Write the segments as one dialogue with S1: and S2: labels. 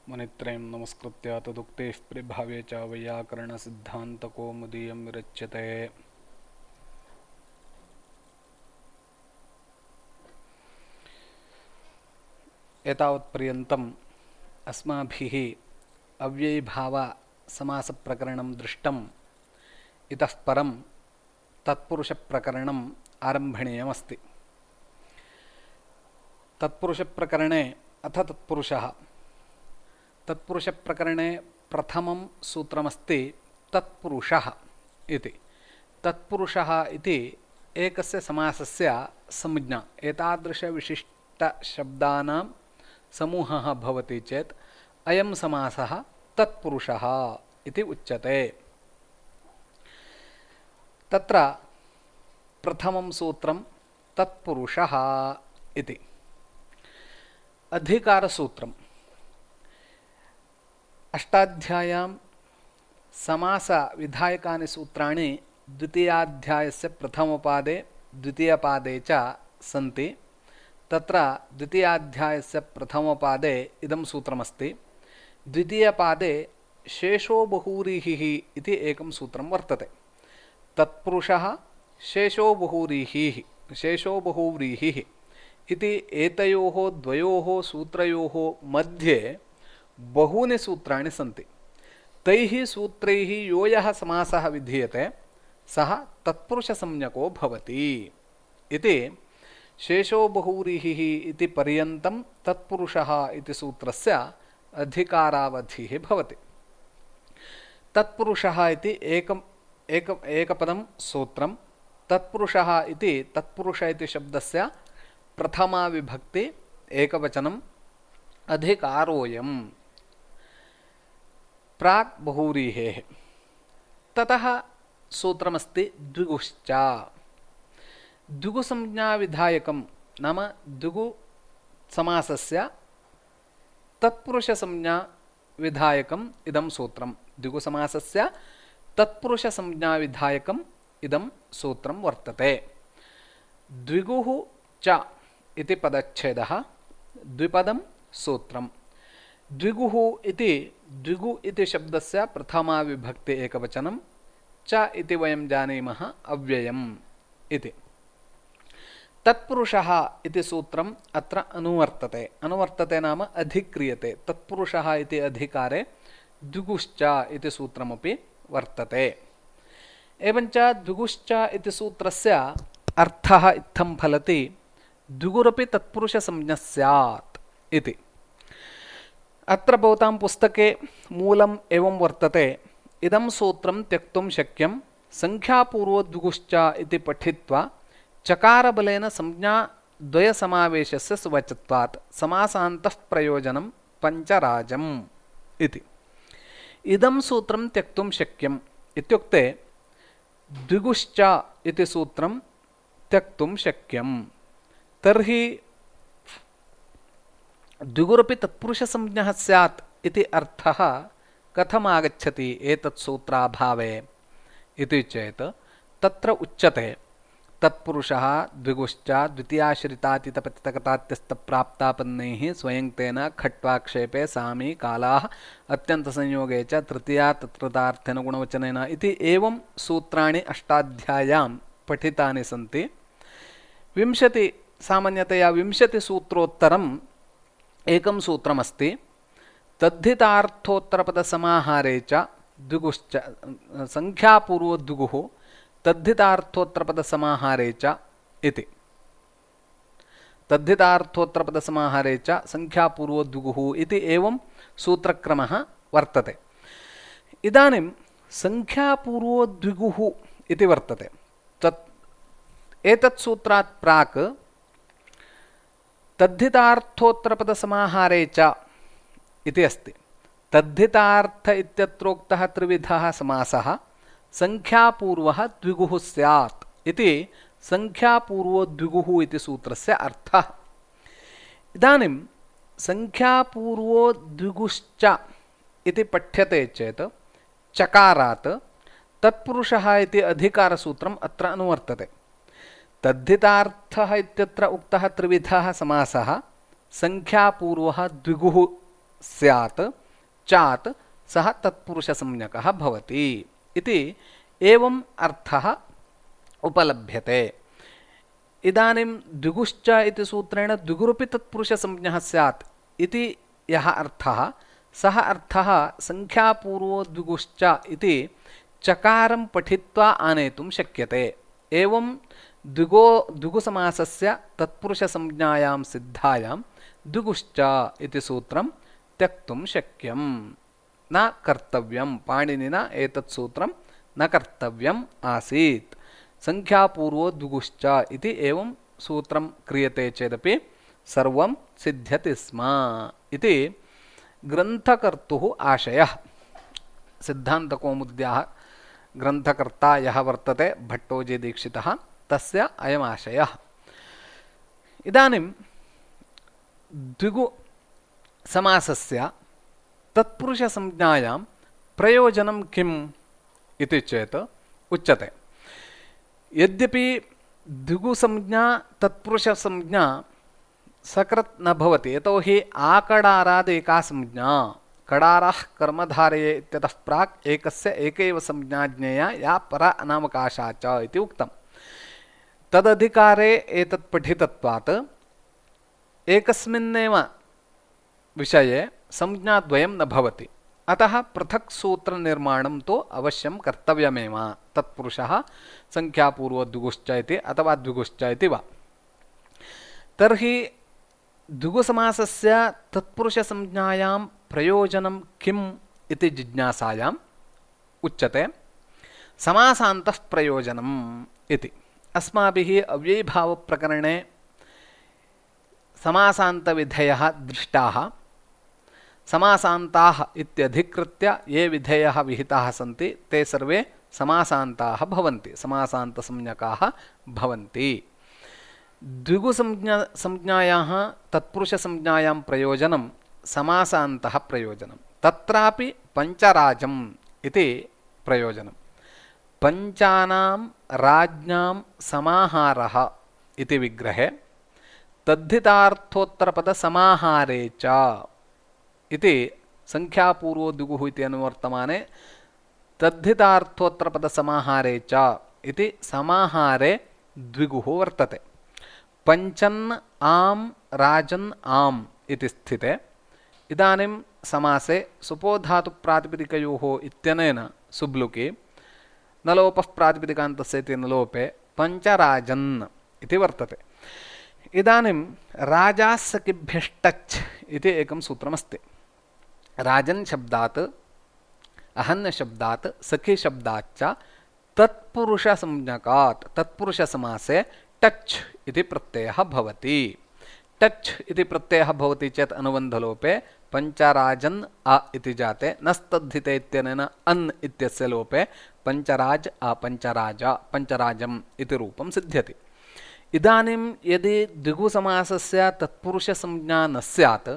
S1: मुनित्रयं नमस्कृत्य तदुक्तेः प्रभावे च वैयाकरणसिद्धान्तकौमुदीयं विरच्यते। एतावत्पर्यन्तम् अस्माभिः अव्ययीभावसमासप्रकरणं दृष्टम्। इतः परं तत्पुरुषप्रकरणम् आरम्भणीयमस्ति। तत्पुरुषप्रकरणे अथ तत्पुरुषः। तत्पुरुषप्रकरणे प्रथमं सूत्रमस्ति तत्पुरुषः इति। तत्पुरुषः इति एकस्य समासस्य संज्ञा। एतादृशविशिष्टशब्दानां समूहः भवति चेत् अयं समासः तत्पुरुषः इति उच्यते। तत्र प्रथमं सूत्रं तत्पुरुषः इति। अधिकारसूत्रम्। अष्टाध्याय्यां समासविधायकानि सूत्राणि द्वितीयाध्यायस्य प्रथमपादे द्वितीयपादे च सन्ति। तत्र द्वितीयाध्यायस्य प्रथमपादे इदं सूत्रमस्ति। द्वितीयपादे शेषो बहुव्रीहिः इति एकं सूत्रं वर्तते। तत्पुरुषः शेषो बहुव्रीहिः इति एतयोः द्वयोः सूत्रयोः मध्ये बहूनि सूत्राणि सन्ति। तैः सूत्रैः यो यः समासः विधीयते सः तत्पुरुषसंज्ञको भवति इति शेषो बहुव्रीहिः इति पर्यन्तं तत्पुरुषः इति सूत्रस्य अधिकारावधिः भवति। तत्पुरुषः इति एकपदं सूत्रं। तत्पुरुषः इति तत्पुरुष इति शब्दस्य प्रथमा विभक्ति एकवचनम्। अधिकारोऽयम् प्राक् बहुव्रीहेः। ततः सूत्रमस्ति द्विगुश्च। द्विगुसंज्ञाविधायकं नाम द्विगुसमासस्य तत्पुरुषसंज्ञाविधायकम् इदं सूत्रं। द्विगुसमासस्य तत्पुरुषसंज्ञाविधायकम् इदं सूत्रं वर्तते। द्विगुः च इति पदच्छेदः द्विपदं सूत्रं। द्विगुः इति द्विगु इति शब्दस्य प्रथमा विभक्ति एकवचनं। च इति वयं जानीमः अव्ययम् इति। तत्पुरुषः इति सूत्रम् अत्र अनुवर्तते। अनुवर्तते नाम अधिक्रियते। तत्पुरुषः इति अधिकारे द्विगुश्च इति सूत्रमपि वर्तते। एवञ्च द्विगुश्च इति सूत्रस्य अर्थः इत्थं फलति। द्विगुरपि तत्पुरुषसंज्ञा स्यात् इति। अत्र भवतां पुस्तके मूलम् एवं वर्तते। इदं सूत्रं त्यक्तुं शक्यं संख्यापूर्वद्विगुश्च इति पठित्वा चकारबलेन संज्ञाद्वयसमावेशस्य सुवचत्वात् समासान्तः प्रयोजनं पञ्चराजम् इति। इदं सूत्रं त्यक्तुं शक्यम् इत्युक्ते द्विगुश्च इति सूत्रं त्यक्तुं शक्यं। तर्हि द्विगुरपि तत्पुरुषसंज्ञः स्यात् इति अर्थः कथमागच्छति एतत् सूत्राभावे इति चेत् तत्र उच्यते तत्पुरुषः द्विगुश्च द्वितीयाश्रितातीतपतितकतात्यस्तप्राप्तापन्नैः स्वयं तेन खट्वाक्षेपे सामी कालाः अत्यन्तसंयोगे च तृतीया तत्कृतार्थेन गुणवचनेन इति एवं सूत्राणि अष्टाध्याय्यां पठितानि सन्ति। सामान्यतया 20 सूत्रोत्तरम् एकं सूत्रमस्ति। तद्धितार्थोत्तरपदसमाहारे च द्विगुश्च संख्यापूर्वद्विगुः तद्धितार्थोत्तरपदसमाहारे च इति। तद्धितार्थोत्तरपदसमाहारे च संख्यापूर्वद्विगुः इति एवं सूत्रक्रमः वर्तते। इदानीं संख्यापूर्वद्विगुः इति वर्तते। एतत् सूत्रात् प्राक् तद्धितार्थोत्तरपदसमाहारे च इति अस्ति। तद्धितार्थ इत्यत्रोक्तः त्रिविधः समासः संख्यापूर्वः द्विगुः स्यात् इति संख्यापूर्वद्विगुः इति सूत्रस्य अर्थः। इदानीं संख्यापूर्वद्विगुश्च इति पठ्यते चेत् चकारात् तत्पुरुषः इति अधिकारसूत्रम् अत्र अनुवर्तते। तद्धितार्थः इत्यत्र उक्तः त्रिविधः समासः संख्यापूर्वः द्विगुः स्यात् चात् सः तत्पुरुषसंज्ञकः भवति इति एवम् अर्थः उपलभ्यते। इदानीं द्विगुश्च इति सूत्रेण द्विगुरपि तत्पुरुषसंज्ञः स्यात् इति यः अर्थः, सः अर्थः संख्यापूर्वो द्विगुश्च इति चकारं पठित्वा आनेतुं शक्यते। एवं द्विगुसमासस्य तत्पुरुषसंज्ञायां सिद्धायां द्विगुश्च इति सूत्रं त्यक्तुं शक्यं, न कर्तव्यं। पाणिनिना एतत् सूत्रं न कर्तव्यम् आसीत्। संख्यापूर्वो द्विगुश्च इति एवं सूत्रं क्रियते चेदपि सर्वं सिद्ध्यति स्म इति ग्रन्थकर्तुः आशयः। सिद्धान्तकौमुद्याः ग्रन्थकर्ता यः वर्तते भट्टोजीदीक्षितः, तस्य अयमाशयः। इदानीं द्विगुसमासस्य तत्पुरुषसंज्ञायां प्रयोजनं किम् इति चेत् उच्यते। यद्यपि द्विगुसंज्ञा तत्पुरुषसंज्ञा सकृत् न भवति, यतोहि आकडाराद् एका संज्ञा, कडारः कर्मधारये इत्यतः प्राक् एकस्य एकैव संज्ञा ज्ञेया या परा अनावकाशा च इति उक्तम्। तदधिकारे एतत् पठितत्वात् एकस्मिन्नेव विषये संज्ञाद्वयं न भवति, अतः पृथक् सूत्रनिर्माणं तु अवश्यं कर्तव्यमेव। तत्पुरुषः संख्यापूर्वो द्विगुश्च इति अथवा द्विगुश्च इति वा। तर्हि द्विगुसमासस्य तत्पुरुषसंज्ञायां प्रयोजनं किम् इति जिज्ञासायाम् उच्यते समासान्तः प्रयोजनम् इति। अस्माभिः अव्ययीभावप्रकरणे समासान्तविधयः दृष्टाः। समासान्ताः इत्यधिकृत्य ये विधेयः विहिताः सन्ति ते सर्वे समासान्ताः भवन्ति, समासान्तसंज्ञकाः भवन्ति। द्विगुसंज्ञायाः तत्पुरुषसंज्ञायां प्रयोजनं समासान्तः प्रयोजनं। तत्रापि पञ्चराजम् इति प्रयोजनं। पञ्चानां राज्ञां समाहारः इति विग्रहे तद्धितार्थोत्तरपदसमाहारे च इति संख्यापूर्वो द्विगुः इति अनुवर्तमाने तद्धितार्थोत्तरपदसमाहारे च इति समाहारे द्विगुः वर्तते। पञ्चन् आम् राजन् आम् इति स्थिते इदानीं समासे सुपोधातुप्रातिपदिकयोः इत्यनेन सुब्लुकि नलोपः प्रातिपदिकान्तस्य इति नलोपे पञ्चराजन् इति वर्तते। इदानीं राजास्सखिभ्यश्टच् इति एकं सूत्रमस्ति। राजन् शब्दात् अहन्य शब्दात् सखी शब्दाच्च तत्पुरुषसंज्ञकात् तत्पुरुषसमासे टच् इति प्रत्ययः भवति। टच् इति प्रत्ययः भवति चेत् अनुबन्धलोपे पञ्चराजन् अ इति जाते नस्तद्धिते इत्यनेन अन् इत्यस्य लोपे पञ्चराज अ पञ्चराज पञ्चराजम् इति रूपं सिद्ध्यति। इदानीं यदि द्विगुसमासस्य तत्पुरुषसंज्ञा न स्यात्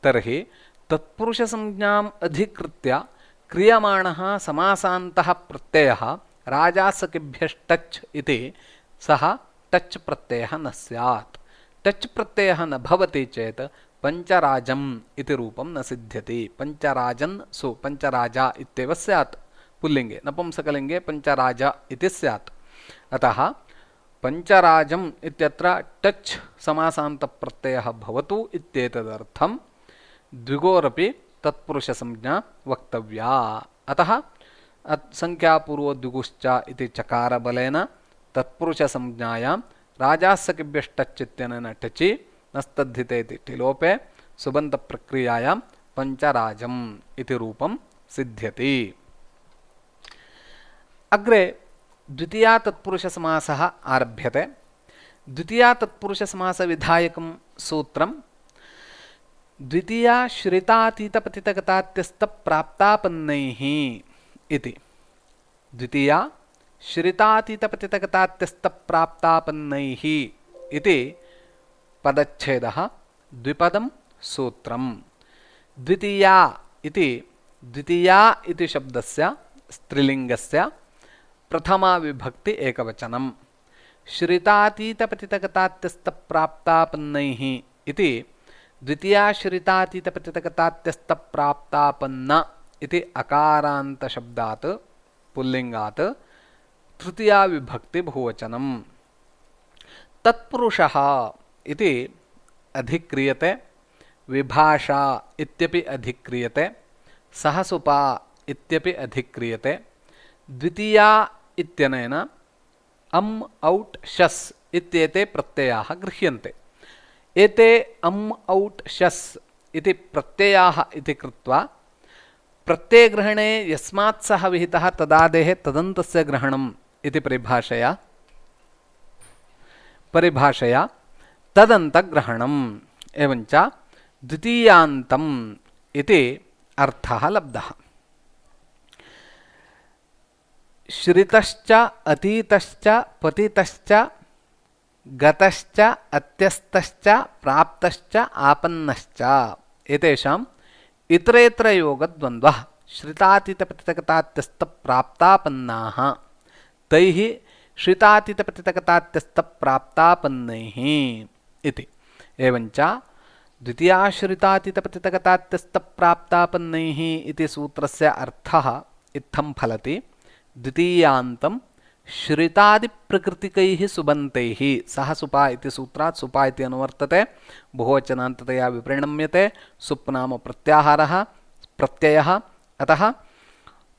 S1: तर्हि तत्पुरुषसंज्ञाम् अधिकृत्य क्रियमाणः समासान्तः प्रत्ययः राजासखिभ्यश्टच् इति सः टच् प्रत्ययः न स्यात्। टच् प्रत्ययः न भवति चेत् पञ्चराजम् इति रूपं न सिद्ध्यति। पञ्चराजन् सु पञ्चराजा इत्येव स्यात् पुल्लिङ्गे, नपुंसकलिङ्गे पञ्चराज इति स्यात्। अतः पञ्चराजम् इत्यत्र टच् समासान्तप्रत्ययः भवतु इत्येतदर्थं द्विगोरपि तत्पुरुषसंज्ञा वक्तव्या। अतः संख्यापूर्वो द्विगुश्च इति चकारबलेन तत्पुरुषसंज्ञायां राजास्सखिभ्यश्टच् इत्यनेन टचि नस्तद्धिते इति टिलोपे सुबन्तप्रक्रियायां पञ्चराजम् इति रूपं सिद्ध्यति। अग्रे द्वितीया तत्पुरुषसमासः आरभ्यते। द्वितीया तत्पुरुषसमासविधायकं सूत्रं द्वितीया श्रितातीतपतितगतात्यस्तप्राप्तापन्नैः इति। द्वितीया श्रितातीतपतितगतात्यस्तप्राप्तापन्नैः इति पदच्छेदः द्विपदं सूत्रं। द्वितीया इति द्वितीया इति शब्दस्य स्त्रीलिङ्गस्य प्रथमा विभक्ति एकवचनं। श्रितातीतपतितगतात्यस्तप्राप्तापन्नैः इति द्वितीयाश्रितातीतप्रतितकतात्यस्तप्राप्तापन्न इति अकारान्तशब्दात् पुल्लिङ्गात् तृतीया विभक्ति बहुवचनम्। तत्पुरुषः इति अधिक्रियते, विभाषा इत्यपि अधिक्रियते, सहसुपा इत्यपि अधिक्रियते। द्वितीया इत्यनेन अम् औट् शस् इत्येते प्रत्ययाः गृह्यन्ते। एते अम् औट् शस् इति प्रत्ययाः इति कृत्वा प्रत्ययग्रहणे यस्मात् सह विहितः तदादेः तदन्तस्य ग्रहणम् इति परिभाषया तदन्तग्रहणम् एवञ्च द्वितीयान्तम् इति अर्थः लब्धः। श्रितश्च अतीतश्च पतितश्च गतश्च अत्यस्तश्च प्राप्तश्च आपन्नश्च एतेषाम् इतरेतरयोगद्वन्द्वः श्रितातीतप्रतितकतात्यस्तप्राप्तापन्नाः तैः श्रितातीतप्रतितकतात्यस्तप्राप्तापन्नैः इति। एवञ्च द्वितीयाश्रितातीतप्रतितकतात्यस्तप्राप्तापन्नैः इति सूत्रस्य अर्थः इत्थं फलति। द्वितीयान्तं श्रितादिप्रकृतिकैः सुबन्तैः सह सुपा इति सूत्रात् सुपा इति अनुवर्तते, बहुवचनान्ततया विपरिणम्यते। सुप् नाम प्रत्याहारः प्रत्ययः, अतः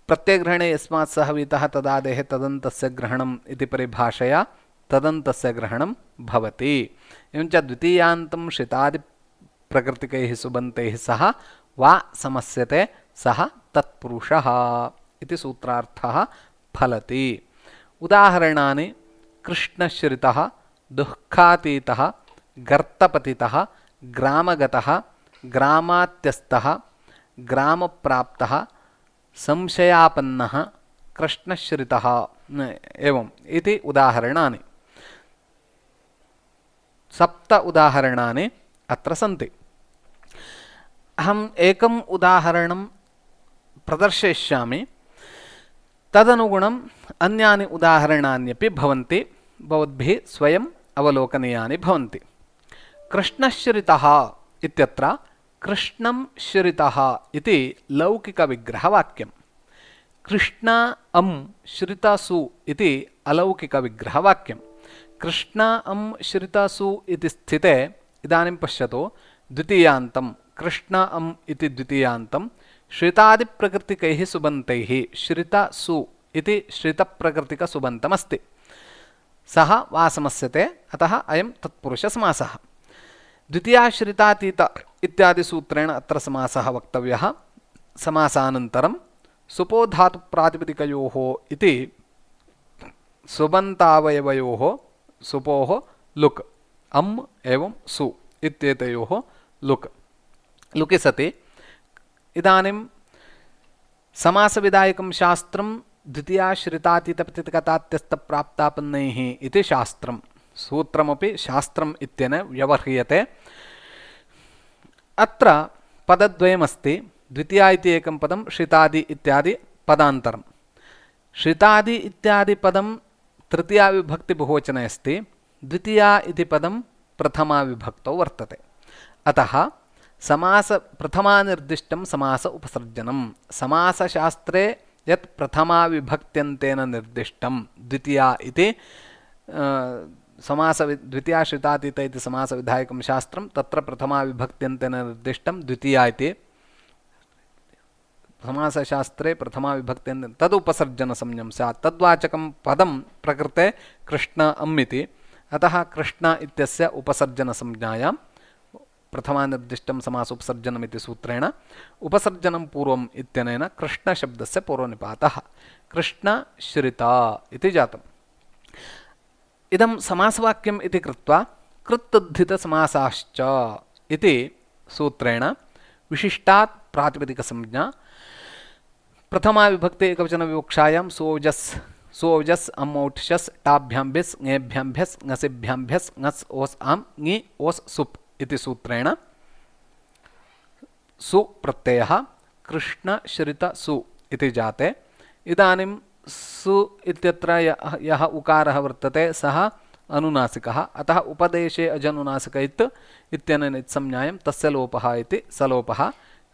S1: प्रत्ययग्रहणे यस्मात् सह विहितः तदादेः तदन्तस्य ग्रहणम् इति परिभाषया तदन्तस्य ग्रहणं भवति। एवञ्च द्वितीयान्तं श्रितादिप्रकृतिकैः सुबन्तैः सह वा समस्यते सः तत्पुरुषः इति सूत्रार्थः फलति। उदाहरणानि कृष्णश्रितः, दुःखातीतः, गर्तपतितः, ग्रामगतः, ग्रामात्यस्तः, ग्रामप्राप्तः, संशयापन्नः, कृष्णश्रितः एवम् इति उदाहरणानि 7 उदाहरणानि अत्र सन्ति। अहम् एकम् उदाहरणं प्रदर्शयिष्यामि, तदनुगुणम् अन्यानि उदाहरणान्यपि भवन्ति, भवद्भिः स्वयम् अवलोकनीयानि भवन्ति। कृष्णश्रितः इत्यत्र कृष्णं श्रितः इति लौकिकविग्रहवाक्यम्। कृष्ण अं श्रितसु इति अलौकिकविग्रहवाक्यम्। कृष्ण अं श्रितसु इति स्थिते इदानीं पश्यतु, द्वितीयान्तं कृष्ण अम् इति द्वितीयान्तं श्रितादिप्रकृतिकैः सुबन्तैः श्रितसु इति श्रितप्रकृतिकसुबन्तमस्ति। सः वा समस्यते, अतः अयं तत्पुरुषसमासः। द्वितीयाश्रितातीत इत्यादिसूत्रेण अत्र समासः वक्तव्यः। समासानन्तरं सुपो धातुप्रातिपदिकयोः इति सुबन्तावयवयोः सुपोः लुक् अम् एवं सु इत्येतयोः लुकि सति इदानीं समासविधायकं शास्त्रं द्वितीयाश्रितातीतप्रतितकतात्यस्तप्राप्तापन्नैः इति शास्त्रं, सूत्रमपि शास्त्रम् इत्यनेन व्यवह्रियते। अत्र पदद्वयमस्ति। द्वितीया इति एकं पदं, श्रितादि इत्यादि पदान्तरं। श्रितादि इत्यादि पदं तृतीया विभक्ति बहुवचने अस्ति, द्वितीया इति पदं प्रथमा विभक्तौ वर्तते। अतः समास प्रथमानिर्दिष्टं समास उपसर्जनं। समासशास्त्रे यत् प्रथमा विभक्त्यन्तेन निर्दिष्टं द्वितीया इति द्वितीयाश्रितातीत इति समासविधायकं शास्त्रं, तत्र प्रथमा विभक्त्यन्तेन निर्दिष्टं द्वितीया इति समासशास्त्रे प्रथमा विभक्त्यन्तेन तदुपसर्जनसंज्ञं स्यात्। तद्वाचकं पदं प्रकृते कृष्ण अम् इति, अतः कृष्ण इत्यस्य उपसर्जनसंज्ञायां प्रथमानिर्दिष्टं समासोपसर्जनमिति सूत्रेण उपसर्जनं पूर्वम् इत्यनेन कृष्णशब्दस्य पूर्वनिपातः कृष्णश्रिता इति जातम्। इदं समासवाक्यम् इति कृत्वा कृत्तुद्धितसमासाश्च इति सूत्रेण विशिष्टात् प्रातिपदिकसंज्ञा प्रथमा विभक्ति एकवचनविवक्षायां सोजस् अमौट्शस् टाभ्यां भिस् ङेभ्यां भ्यस् ङसिभ्यां भ्यस् ङस् ओस् आम् ङि ओस् सुप् इति सूत्रेण सु प्रत्ययः कृष्णश्रितसु इति जाते। इदानीं सु इत्यत्र यः उकारः वर्तते सः अनुनासिकः अतः उपदेशे अजनुनासिक इत्यनेन इत्संज्ञायं तस्य लोपः इति सलोपः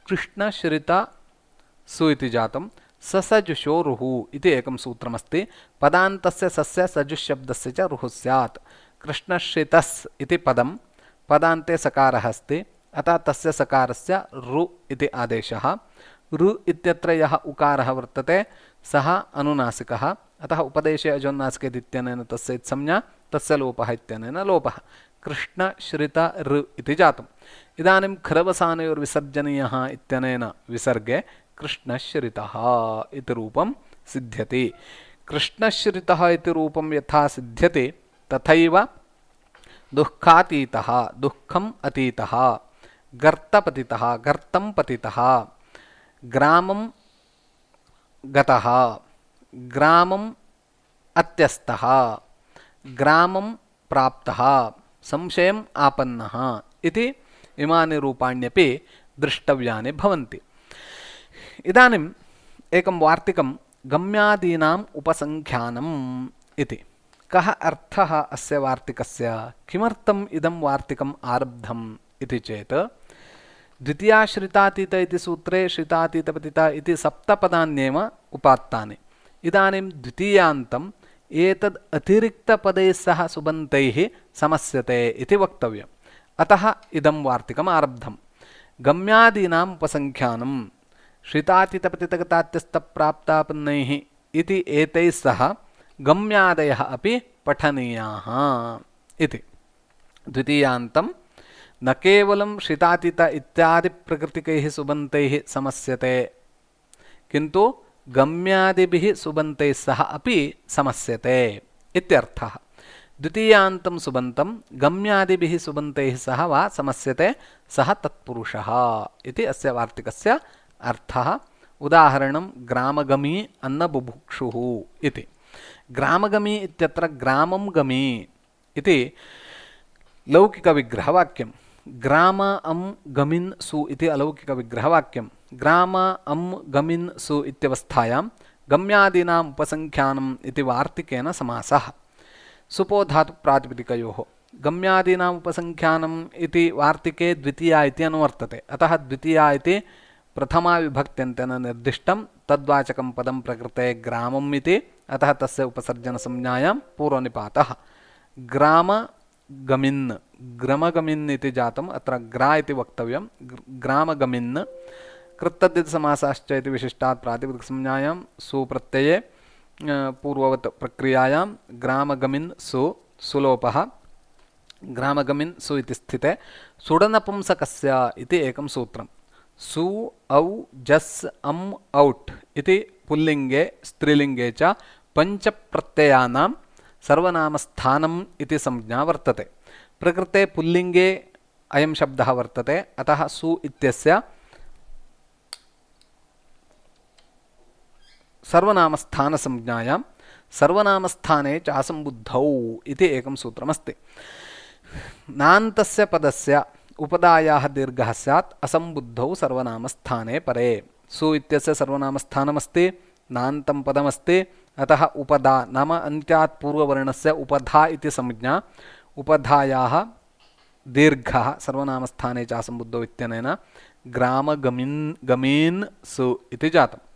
S1: कृष्णश्रित सु इति जातं ससजुषो रुः इति एकं सूत्रमस्ति पदान्तस्य सस्य सजुशब्दस्य च रुः स्यात् कृष्णश्रितस् इति पदं पदान्ते सकारः अस्ति अतः तस्य सकारस्य रु इति आदेशः रु इत्यत्र यः उकारः वर्तते सः अनुनासिकः अतः उपदेशे अजोन्नासिके इत्यनेन तस्य संज्ञा तस्य लोपः इत्यनेन लोपः कृष्णश्रित ऋ इति जातम् इदानीं खरवसानयोर्विसर्जनीयः इत्यनेन विसर्गे कृष्णश्रितः इति रूपं सिद्ध्यति कृष्णश्रितः इति रूपं यथा सिद्ध्यति तथैव दुःखातीतः दुःखम् अतीतः गर्तपतितः गर्तं पतितः ग्रामं गतः ग्रामम् अत्यस्तः ग्रामं प्राप्तः संशयम् आपन्नः इति इमानि रूपाण्यपि द्रष्टव्यानि भवन्ति इदानीम् एकं वार्तिकं गम्यादीनाम् उपसङ्ख्यानम् इति कः अर्थः अस्य वार्तिकस्य किमर्थम् इदं वार्तिकम् आरब्धम् इति चेत् द्वितीयाश्रितातीत इति सूत्रे श्रितातीतपतित इति सप्तपदान्येव उपात्तानि इदानीं द्वितीयान्तम् एतद् अतिरिक्तपदैः सह सुबन्तैः समस्यते इति वक्तव्यम् अतः इदं वार्तिकम् आरब्धम् गम्यादीनाम् उपसङ्ख्यानम् श्रितातीतपतितगतात्यस्तप्राप्तापन्नैः इति एतैः सह गम्यादयः अपि पठनीयाः इति द्वितीयान्तं न केवलं श्रितातीत इत्यादि प्रकृतिकैः सुबन्तैः समस्यते किन्तु गम्यादिभिः सुबन्तैः सह अपि समस्यते इत्यर्थः द्वितीयान्तं सुबन्तं गम्यादिभिः सुबन्तैः सह वा समस्यते सः तत्पुरुषः इति अस्य वार्तिकस्य अर्थः उदाहरणं ग्रामगमी अन्नबुभुक्षुः इति ग्रामगमी इत्यत्र ग्रामं गमी इति लौकिकविग्रहवाक्यं ग्राम अं गमिन् सु इति अलौकिकविग्रहवाक्यं ग्राम अं गमिन् सु इत्यवस्थायां गम्यादीनाम् उपसङ्ख्यानम् इति वार्तिकेन समासः सुपो धातुप्रातिपदिकयोः गम्यादीनाम् उपसङ्ख्यानम् इति वार्तिके द्वितीया इति अनुवर्तते अतः द्वितीया इति प्रथमा विभक्त्यन्तेन निर्दिष्टं तद्वाचकं पदं प्रकृते ग्रामम् इति अतः तस्य उपसर्जनसंज्ञायां पूर्वनिपातः ग्रामगमिन् ग्रमगमिन् इति जातम् अत्र ग्रा इति वक्तव्यं ग्रामगमिन् कृत्तद्धितसमासाश्च इति विशिष्टात् प्रातिपदिकसंज्ञायां सुप्रत्यये पूर्ववत् प्रक्रियायां ग्रामगमिन् सुलोपः ग्रामगमिन् सु इति स्थिते सुडनपुंसकस्य इति एकं सूत्रं सु औ जस् अम् औट् इति पुल्लिङ्गे स्त्रीलिङ्गे च पञ्चप्रत्ययानां सर्वनामस्थानम् इति संज्ञा वर्तते प्रकृते पुल्लिङ्गे अयं शब्दः वर्तते अतः सु इत्यस्य सर्वनामस्थानसंज्ञायां सर्वनामस्थाने चासंबुद्धौ इति एकं सूत्रमस्ति नान्तस्य पदस्य उपदायाः दीर्घः स्यात् असंबुद्धौ सर्वनामस्थाने परे सु इत्यस्य सर्वनामस्थानमस्ति नान्तं पदमस्ति अतः उपदा नाम अन्त्यात् पूर्ववर्णस्य उपधा इति संज्ञा उपधायाः दीर्घः सर्वनामस्थाने चासंबुद्धौ इत्यनेन ग्रामगमीन् सु इति जातम्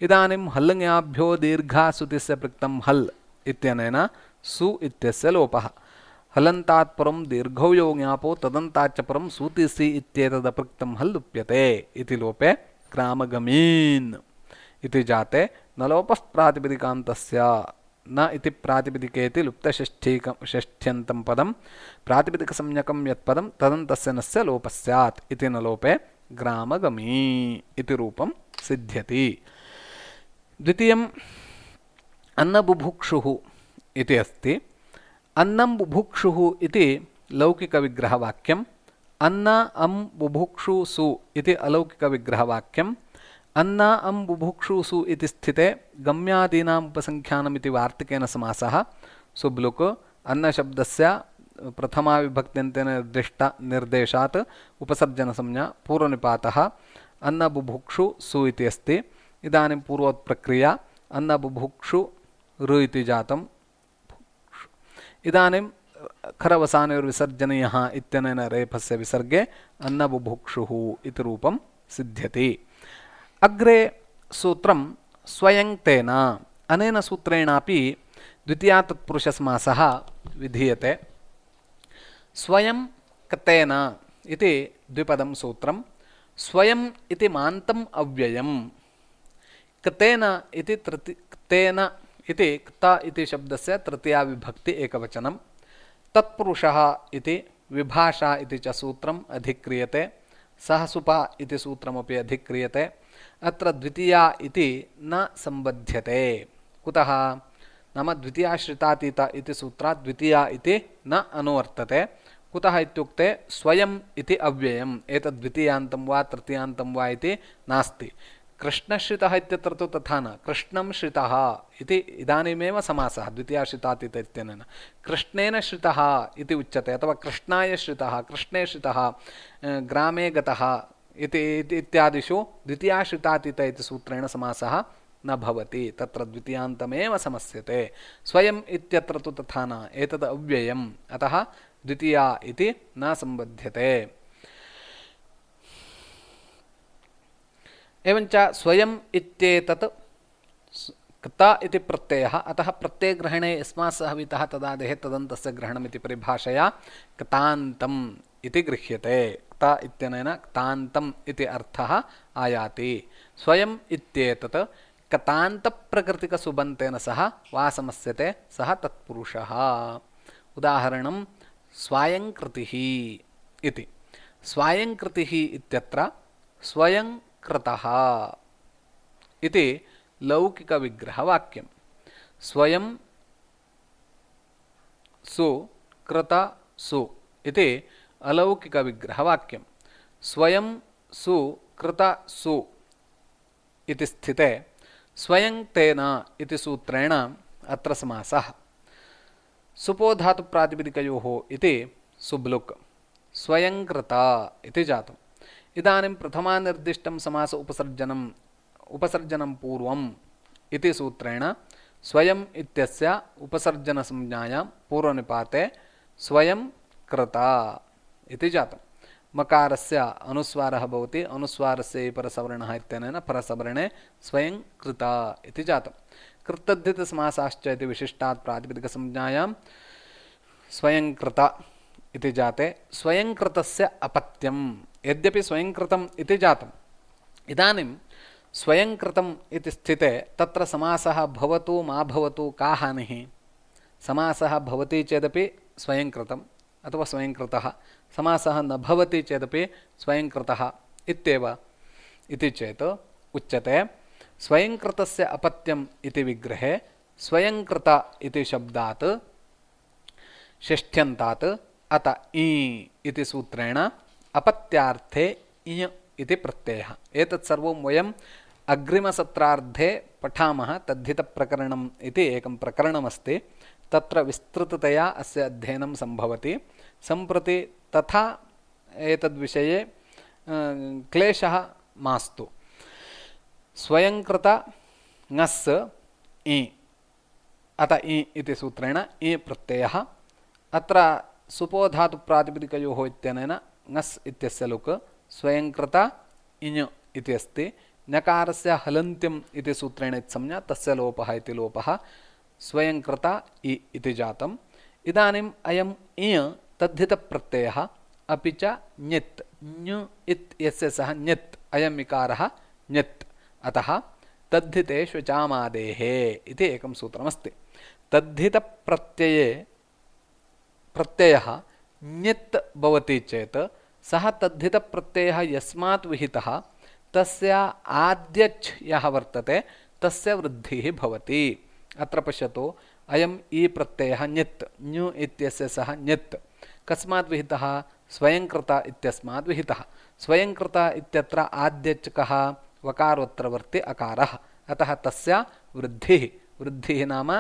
S1: इदानीं हल्ङ्याभ्यो दीर्घासुतिस्य पृक्तं हल् इत्यनेन सु इत्यस्य लोपः हलन्तात् परं दीर्घौ यो ज्ञापो तदन्ताच्च परं सूतिसि इत्येतदपृक्तं हल् लुप्यते इति लोपे ग्रामगमीन् इति जाते न लोपः प्रातिपदिकान्तस्य न इति प्रातिपदिकेति लुप्तषष्ठ्यन्तं पदं प्रातिपदिकसंज्ञकं यत्पदं तदन्तस्य नस्य लोपः स्यात् इति न लोपे ग्रामगमी इति रूपं सिद्ध्यति द्वितीयम् अन्नबुभुक्षुः इति अस्ति अन्नं बुभुक्षुः इति लौकिकविग्रहवाक्यम् अन्न अं बुभुक्षुसु इति अलौकिकविग्रहवाक्यम् अन्न अं बुभुक्षुसु इति स्थिते गम्यादीनाम् उपसङ्ख्यानम् इति वार्तिकेन समासः सुब्लुक् अन्नशब्दस्य प्रथमा विभक्त्यन्तेन निर्देशात् उपसर्जनसंज्ञा पूर्वनिपातः अन्नबुभुक्षु सु इति अस्ति इदानीं पूर्वोत्प्रक्रिया अन्नबुभुक्षु ऋ इति जातम् इदानीं खरवसानयोर्विसर्जनीयः इत्यनेन रेफस्य विसर्गे अन्नबुभुक्षुः इति रूपं सिद्ध्यति। अग्रे सूत्रं स्वयं तेन, अनेन सूत्रेणापि द्वितीया तत्पुरुषसमासः विधीयते। स्वयं कतेन इति द्विपदं सूत्रं। स्वयं इति मान्तम् अव्ययम्, कतेन इति तेन इति क्ता इति शब्दस्य तृतीया विभक्ति एकवचनं। तत्पुरुषः इति विभाषा इति च सूत्रम् अधिक्रियते। सहसुपा इति सूत्रमपि अधिक्रियते। अत्र द्वितीया इति न सम्बध्यते। कुतः नाम द्वितीयाश्रितातीत इति सूत्रात् द्वितीया इति न अनुवर्तते। कुतः इत्युक्ते स्वयम् इति अव्ययम्, एतद् द्वितीयान्तं वा तृतीयान्तं वा इति नास्ति। कृष्णश्रितः इत्यत्र तु तथा न, कृष्णं श्रितः इति इदानीमेव समासः द्वितीयाश्रितातीत इत्यनेन। कृष्णेन श्रितः इति उच्यते, अथवा कृष्णाय श्रितः, कृष्णे श्रितः, ग्रामे गतः इति इत्यादिषु द्वितीयाश्रितातीत इति सूत्रेण समासः न भवति, तत्र द्वितीयान्तमेव समस्यते। स्वयम् इत्यत्र तु तथा न, एतद् अव्ययम्, अतः द्वितीया इति न सम्बध्यते। एवञ्च स्वयम् इत्येतत् क्ता इति प्रत्ययः, अतः प्रत्ययग्रहणे यस्मात् सह वितः तदादेः तदन्तस्य ग्रहणमिति परिभाषया क्तान्तम् इति गृह्यते। क्ता इत्यनेन क्तान्तम् इति अर्थः आयाति। स्वयम् इत्येतत् क्तान्तप्रकृतिकसुबन्तेन सह वासमस्यते, सः तत्पुरुषः। उदाहरणं स्वायङ्कृतिः इति। स्वायङ्कृतिः इत्यत्र स्वयंकृतः इति लौकिकविग्रहवाक्यं। स्वयं सु कृत सु इति अलौकिकविग्रहवाक्यं। स्वयं सु कृत सु इति स्थिते स्वयं तेन इति सूत्रेण अत्र समासः। सुपो धातुप्रातिपदिकयोः इति सुब्लुक्, स्वयंकृता इति जातम्। इदानीं प्रथमानिर्दिष्टं समास उपसर्जनं पूर्वम् इति सूत्रेण स्वयम् इत्यस्य उपसर्जनसंज्ञायां पूर्वनिपाते स्वयं कृता इति जातम्। मकारस्य अनुस्वारः भवति, अनुस्वारस्य परसवर्णः इत्यनेन परसवर्णे स्वयं कृता इति जातम्। कृतद्धितसमासाश्च इति विशिष्टात् प्रातिपदिकसंज्ञायां स्वयं कृता इति जाते स्वयंकृतस्य अपत्यम्, यद्यपि स्वयंकृतम् इति जातम्, इदानीं स्वयंकृतम् इति स्थिते तत्र समासः भवतु मा भवतु का हानिः? समासः भवति चेदपि स्वयंकृतम् अथवा स्वयंकृतः, समासः न भवति चेदपि स्वयंकृतः इत्येव इति चेत् उच्यते स्वयंकृतस्य अपत्यम् इति विग्रहे स्वयंकृत इति शब्दात् षष्ठ्यन्तात् अत इ इति सूत्रेण अपत्यार्थे इञ् इति प्रत्ययः। एतत् सर्वं वयम् अग्रिमसत्रार्धे पठामः। तद्धितप्रकरणम् इति एकं प्रकरणमस्ति, तत्र विस्तृततया अस्य अध्ययनं सम्भवति। सम्प्रति तथा एतद्विषये क्लेशः मास्तु। स्वयंकृत ङस् इ अत इ इति सूत्रेण इ प्रत्ययः। अत्र सुपोधातुप्रातिपदिकयोः इत्यनेन ङस् इत्यस्य लुक् स्वयंकृत इञ् इति अस्ति। नकारस्य हलन्त्यम् इति सूत्रेण संज्ञा तस्य लोपः इति लोपः स्वयंकृत इ इति जातम्। इदानीम् अयम् इञ् तद्धितप्रत्ययः अपि च ञित् ञ् इत् यस्य सः ञित् अयम् इकारः ञित्, अतः तद्धिते श्वचामादेः इति एकं सूत्रमस्ति। तद्धितप्रत्ययः ञित् भवति चेत् सः तद्धितप्रत्ययः यस्मात् विहितः तस्य आद्यच् यः वर्तते तस्य वृद्धिः भवति। अत्र पश्यतु, अयम् इ प्रत्ययः ञित् ञु इत्यस्य सः ञित् कस्मात् विहितः? स्वयंकृत इत्यस्मात् विहितः। स्वयंकृत इत्यत्र आद्यच् कः? वकारोत्तरवर्ति अकारः, अतः तस्य वृद्धिः। वृद्धिः नाम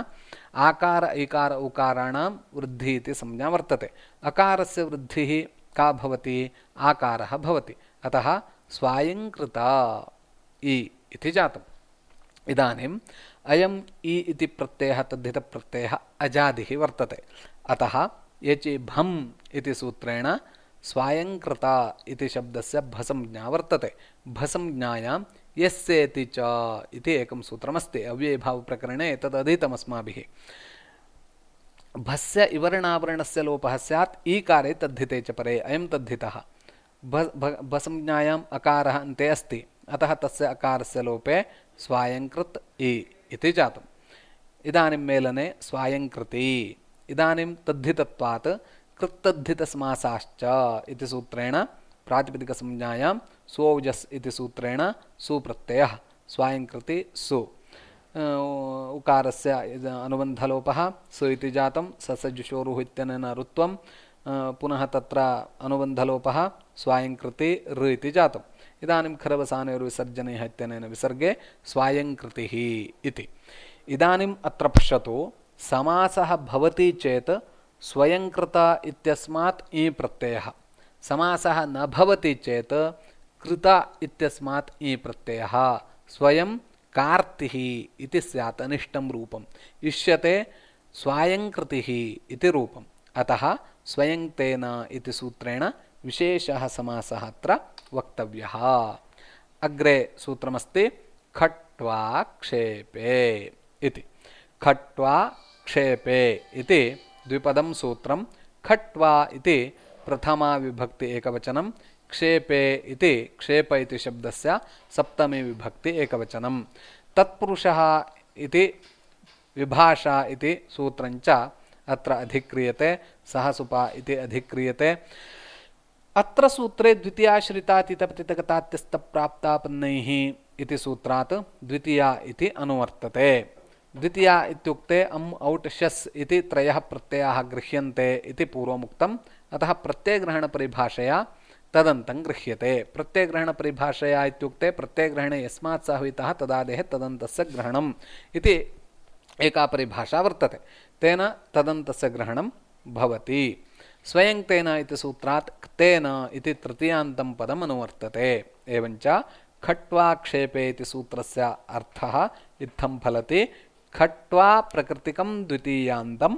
S1: आकार इकार उकाराणां वृद्धिः इति संज्ञा वर्तते। अकारस्य वृद्धिः का भवति? आकारः भवति, अतः स्वायंकृता इ इति जातम्। इदानीम् अयम् इ इति प्रत्ययः तद्धितप्रत्ययः अजादिः वर्तते, अतः यचि भम् इति सूत्रेण स्वायङ्कृता इति शब्दस्य भसंज्ञा वर्तते। भसंज्ञायां यस्येति च इति एकं सूत्रमस्ति। अव्ययीभावप्रकरणे एतद् अधीतमस्माभिः। भस्य इवर्णावरणस्य लोपः स्यात् ईकारे तद्धिते च परे, अयं तद्धितः। भसंज्ञायाम् अकारः अन्ते अस्ति, अतः तस्य अकारस्य लोपे स्वायङ्कृत् इ इति जातम्। इदानीं मेलने स्वायङ्कृति। इदानीं तद्धितत्वात् कृत्तद्धितसमासाश्च इति सूत्रेण प्रातिपदिकसंज्ञायां स्वौजस् इति सूत्रेण सुप्रत्ययः स्वायङ्कृति सु। उकारस्य अनुबन्धलोपः सु इति जातं। ससजुषोरुः इत्यनेन ऋत्वं पुनः तत्र अनुबन्धलोपः स्वायङ्कृति ऋ इति जातम्। इदानीं खरवसानयोर्विसर्जनीयः इत्यनेन विसर्गे स्वायङ्कृतिः इति। इदानीम् अत्र पश्यतु, समासः भवति चेत् स्वयंकृत इत्यस्मात् इ प्रत्ययः, समासः न भवति चेत् कृत इत्यस्मात् इ प्रत्ययः, स्वयं कार्तिः इति स्यात् अनिष्टं रूपम्। इष्यते स्वायंकृतिः इति रूपम्। अतः स्वयंतेन इति सूत्रेण विशेषः समासः अत्र वक्तव्यः। अग्रे सूत्रमस्ति खट्वा क्षेपे इति। खट्वा क्षेपे इति द्विपदं सूत्रं। खट्वा इति प्रथमा विभक्ति एकवचनं, क्षेपे इति क्षेप इति शब्दस्य सप्तमी विभक्ति एकवचनं। तत्पुरुषः इति विभाषा इति सूत्रञ्च अत्र अधिक्रियते, सहसुपा इति अधिक्रियते। अत्र सूत्रे द्वितीयाश्रितातीतपतितगतात्यस्तप्राप्तापन्नैः इति सूत्रात् द्वितीया इति अनुवर्तते। द्वितीया इत्युक्ते अम् औट् शस् इति त्रयः प्रत्ययाः गृह्यन्ते इति पूर्वमुक्तम्। अतः प्रत्ययग्रहणपरिभाषया तदन्तं गृह्यते। प्रत्ययग्रहणपरिभाषया इत्युक्ते प्रत्ययग्रहणे यस्मात् साहवितः तदादेः तदन्तस्य ग्रहणम् इति एका परिभाषा वर्तते। तेन तदन्तस्य ग्रहणं भवति। स्वयं तेन इति सूत्रात् क्तेन इति तृतीयान्तं पदम् अनुवर्तते। एवञ्च खट्वा क्षेपे इति सूत्रस्य अर्थः इत्थं फलति। खट्वा प्रकृतिकं द्वितीयान्तं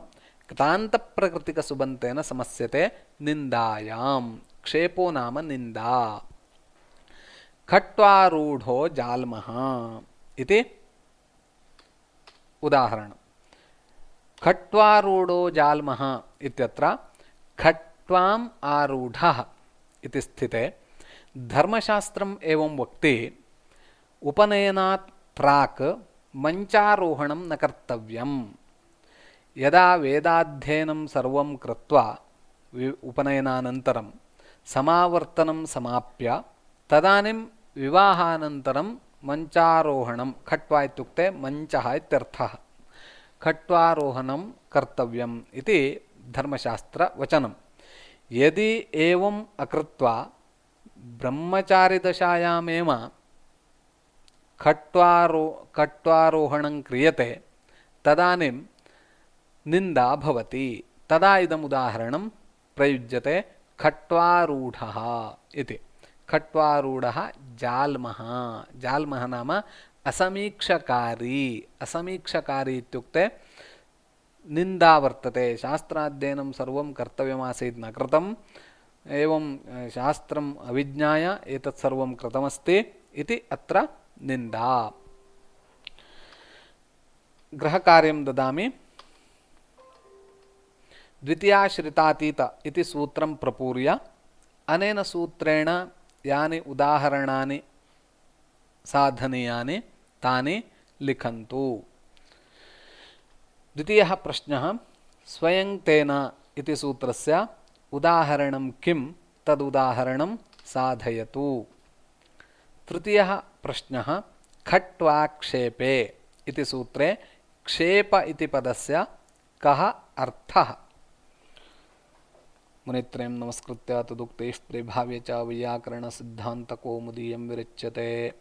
S1: क्तान्तप्रकृतिकसुबन्तेन समस्यते निन्दायां। क्षेपो नाम निन्दा। खट्वारूढो जाल्मः इति उदाहरणम्। खट्वारूढो जाल्मः इत्यत्र खट्वाम् आरूढः इति स्थिते धर्मशास्त्रम् एवं वक्ति उपनयनात् प्राक् मञ्चारोहणं न कर्तव्यम्। यदा वेदाध्ययनं सर्वं कृत्वा उपनयनानन्तरं समावर्तनं समाप्य तदानीं विवाहानन्तरं मञ्चारोहणं, खट्वा इत्युक्ते मञ्चः इत्यर्थः, खट्वारोहणं कर्तव्यम् इति धर्मशास्त्रवचनं। यदि एवम् अकृत्वा ब्रह्मचारिदशायामेव खट्वारोहणं क्रियते तदानीं निन्दा भवति। तदा इदम् उदाहरणं प्रयुज्यते खट्वारूढः इति। खट्वारूढः जाल्मः। जाल्मः नाम असमीक्षकारी। असमीक्षकारी इत्युक्ते निन्दा वर्तते। शास्त्राध्ययनं सर्वं कर्तव्यमासीत् न कृतम्, एवं शास्त्रम् अविज्ञाय एतत् सर्वं कृतमस्ति इति अत्र निन्दा। गृहकार्यं ददामि। द्वितीयाश्रितातीत इति सूत्रं प्रपूर्य अनेन सूत्रेण यानि उदाहरणानि साधनीयानि तानि लिखन्तु। द्वितीयः प्रश्नः, स्वयं तेन इति सूत्रस्य उदाहरणं किं तदुदाहरणं साधयतु। तृतीयः प्रश्नः, खट्वा क्षेपे इति सूत्रे क्षेप इति पदस्य कः अर्थः। मुनित्रयं नमस्कृत्य तदुक्तैः परिभाव्य च वैयाकरणसिद्धान्तकौमुदीयं विरच्यते।